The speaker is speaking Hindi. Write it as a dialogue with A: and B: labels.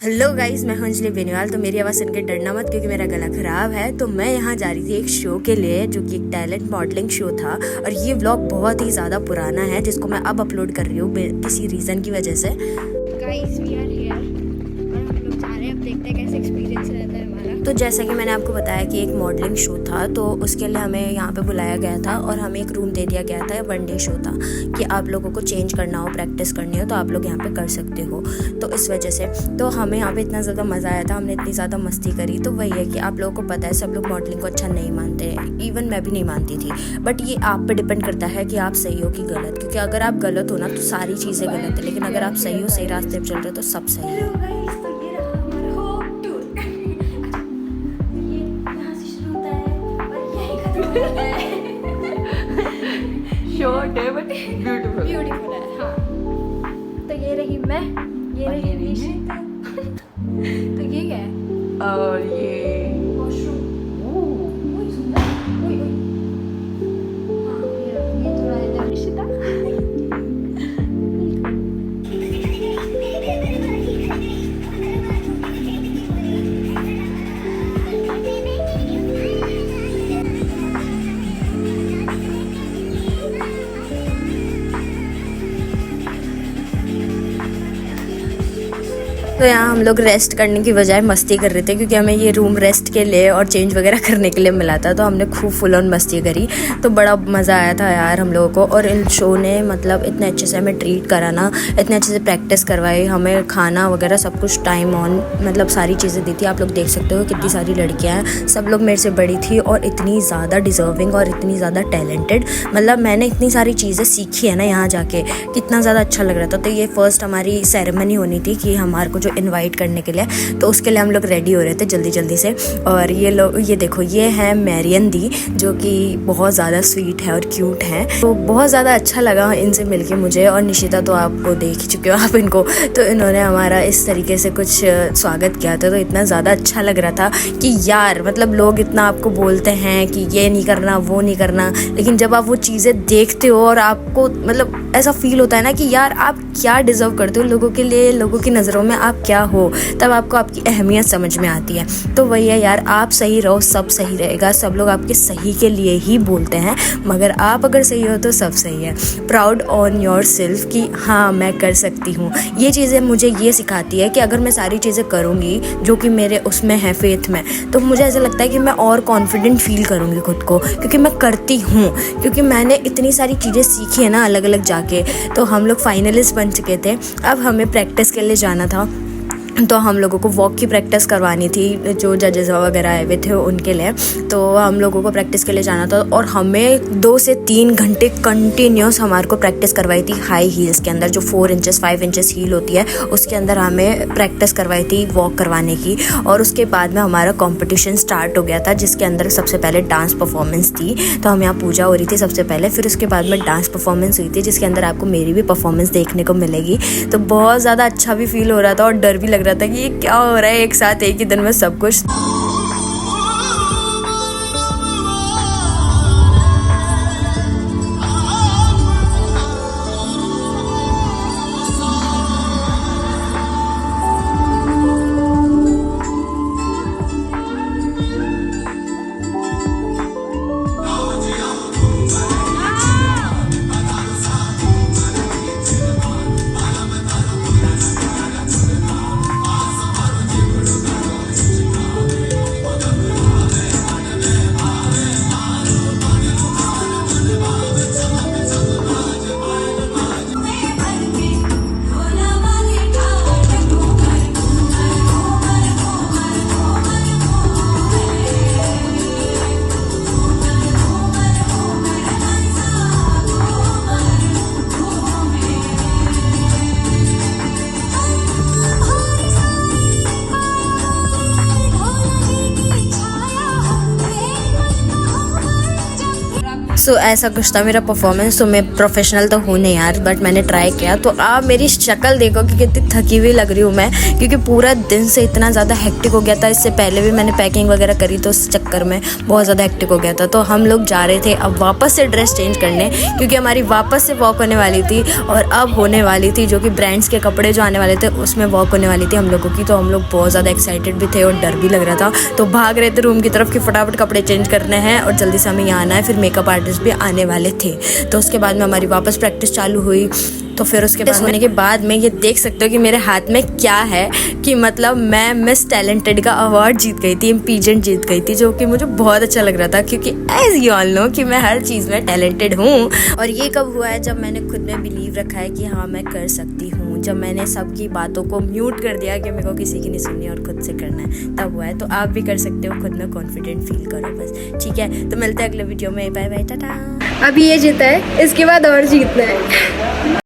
A: हेलो गाइस, मैं हूं अंजलि बेनीवाल। तो मेरी आवाज़ सुन के डरना मत, क्योंकि मेरा गला ख़राब है। तो मैं यहाँ जा रही थी एक शो के लिए, जो कि एक टैलेंट मॉडलिंग शो था। और ये व्लॉग बहुत ही ज़्यादा पुराना है, जिसको मैं अब अपलोड कर रही हूँ किसी रीज़न की वजह से।
B: गाइस वी आर हियर और हम लोग जा रहे हैं। अब देखते हैं कैसे एक्सपीरियंस रहता है हमारा।
A: तो जैसा कि मैंने आपको बताया कि एक मॉडलिंग शो था, तो उसके लिए हमें यहाँ पे बुलाया गया था और हमें एक रूम दे दिया गया था। 1 डे शो था कि आप लोगों को चेंज करना हो, प्रैक्टिस करनी हो, तो आप लोग यहाँ पे कर सकते हो। तो इस वजह से तो हमें यहाँ पे इतना ज़्यादा मज़ा आया था, हमने इतनी ज़्यादा मस्ती करी। तो वही है कि आप लोगों को पता है, सब लोग मॉडलिंग को अच्छा नहीं मानते हैं, इवन मैं भी नहीं मानती थी। बट ये आप पे डिपेंड करता है कि आप सही हो कि गलत, क्योंकि अगर आप गलत हो ना तो सारी चीज़ें गलत है, लेकिन अगर आप सही हो, सही रास्ते पर चल रहे हो, तो सब सही है।
C: शॉर्ट है बट ब्यूटीफुल
B: है। हाँ, तो ये रही मैं, ये रही निशिता। तो ये क्या है?
C: और ये
B: वॉशरूम। ओह सुंदर। ओए ओए। हाँ, ये थोड़ा इधर निशिता।
A: तो यहाँ हम लोग रेस्ट करने की बजाय मस्ती कर रहे थे, क्योंकि हमें ये रूम रेस्ट के लिए और चेंज वगैरह करने के लिए मिला था। तो हमने खूब फुल ऑन मस्ती करी, तो बड़ा मज़ा आया था यार हम लोगों को। और इन शो ने मतलब इतने अच्छे से हमें ट्रीट करा ना, इतने अच्छे से प्रैक्टिस करवाई, हमें खाना वगैरह सब कुछ टाइम ऑन, मतलब सारी चीज़ें दी थी। आप लोग देख सकते हो कितनी सारी लड़कियाँ हैं, सब लोग मेरे से बड़ी थी और इतनी ज़्यादा डिज़र्विंग और इतनी ज़्यादा टैलेंटेड। मतलब मैंने इतनी सारी चीज़ें सीखी है ना यहाँ जाके, कितना ज़्यादा अच्छा लग रहा था। तो ये फर्स्ट हमारी सेरेमनी होनी थी कि हमारे को जो इनवाइट करने के लिए, तो उसके लिए हम लोग रेडी हो रहे थे जल्दी जल्दी से। और ये लोग, ये देखो, ये है मैरियन दी, जो कि बहुत ज़्यादा स्वीट है और क्यूट है। तो बहुत ज़्यादा अच्छा लगा इनसे मिलके मुझे। और निशिता तो आपको देख ही चुके हो आप इनको, तो इन्होंने हमारा इस तरीके से कुछ स्वागत किया था। तो इतना ज़्यादा अच्छा लग रहा था कि यार, मतलब लोग इतना आपको बोलते हैं कि ये नहीं करना, वो नहीं करना, लेकिन जब आप वो चीज़ें देखते हो और आपको मतलब ऐसा फील होता है ना कि यार आप क्या डिज़र्व करते हो लोगों के लिए, लोगों की नज़रों में आप क्या हो, तब आपको आपकी अहमियत समझ में आती है। तो वही है यार, आप सही रहो, सब सही रहेगा। सब लोग आपके सही के लिए ही बोलते हैं, मगर आप अगर सही हो तो सब सही है। प्राउड ऑन योर सेल्फ कि हाँ मैं कर सकती हूँ। ये चीज़ें मुझे ये सिखाती है कि अगर मैं सारी चीज़ें करूँगी जो कि मेरे उसमें है, फेथ में, तो मुझे ऐसा लगता है कि मैं और कॉन्फिडेंट फील करूँगी खुद को, क्योंकि मैं करती हूँ, क्योंकि मैंने इतनी सारी चीज़ें सीखी है ना अलग अलग जाके। तो हम लोग फाइनलिस्ट बन चुके थे, अब हमें प्रैक्टिस के लिए जाना था। तो हम लोगों को वॉक की प्रैक्टिस करवानी थी, जो जजेस वगैरह आए हुए थे उनके लिए। तो हम लोगों को प्रैक्टिस के लिए जाना था और हमें 2 से 3 घंटे कंटिन्यूस हमारे को प्रैक्टिस करवाई थी हाई हील्स के अंदर, जो 4 इंचेस 5 इंचेस हील होती है, उसके अंदर हमें प्रैक्टिस करवाई थी वॉक करवाने की। और उसके बाद में हमारा कॉम्पिटिशन स्टार्ट हो गया था, जिसके अंदर सबसे पहले डांस परफॉर्मेंस थी। तो हम यहाँ पूजा हो रही थी सबसे पहले, फिर उसके बाद में डांस परफॉर्मेंस हुई थी, जिसके अंदर आपको मेरी भी परफॉर्मेंस देखने को मिलेगी। तो बहुत ज़्यादा अच्छा भी फील हो रहा था और डर भी लग रहा था कि ये क्या हो रहा है एक साथ एक ही दिन में सब कुछ। सो ऐसा कुछ था मेरा परफॉर्मेंस। तो मैं प्रोफेशनल तो हूँ नहीं यार, बट मैंने ट्राई किया। तो आप मेरी शक्ल देखो कि कितनी थकी हुई लग रही हूँ मैं, क्योंकि पूरा दिन से इतना ज़्यादा हेक्टिक हो गया था। इससे पहले भी मैंने पैकिंग वगैरह करी तो उस चक्कर में बहुत ज़्यादा हेक्टिक हो गया था। तो हम लोग जा रहे थे अब वापस से ड्रेस चेंज करने, क्योंकि हमारी वापस से वॉक होने वाली थी और अब होने वाली थी जो कि ब्रांड्स के कपड़े जो आने वाले थे उसमें वॉक होने वाली थी हम लोगों की। तो हम लोग बहुत ज़्यादा एक्साइटेड भी थे और डर भी लग रहा था। तो भाग रहे थे रूम की तरफ कि फटाफट कपड़े चेंज करने हैं और जल्दी से हमें यहाँ आना है। फिर मेकअप आर्टिस्ट भी आने वाले थे। तो उसके बाद में हमारी वापस प्रैक्टिस चालू हुई। तो फिर उसके बाद होने के बाद में ये देख सकते हो कि मेरे हाथ में क्या है, कि मतलब मैं मिस टैलेंटेड का अवार्ड जीत गई थी, पीजेंट जीत गई थी, जो कि मुझे बहुत अच्छा लग रहा था क्योंकि एज यू ऑल नो कि मैं हर चीज़ में टैलेंटेड हूँ। और ये कब हुआ है? जब मैंने खुद में बिलीव रखा है कि हाँ मैं कर सकती हूँ। जब मैंने सबकी बातों को म्यूट कर दिया कि मेरे को किसी की नहीं सुननी और खुद से करना है, तब हुआ है। तो आप भी कर सकते हो, खुद में कॉन्फिडेंट फील करो बस, ठीक है। तो मिलते हैं अगले वीडियो में, बाय बाय, टाटा।
B: अभी ये जीता है, इसके बाद और जीतना है।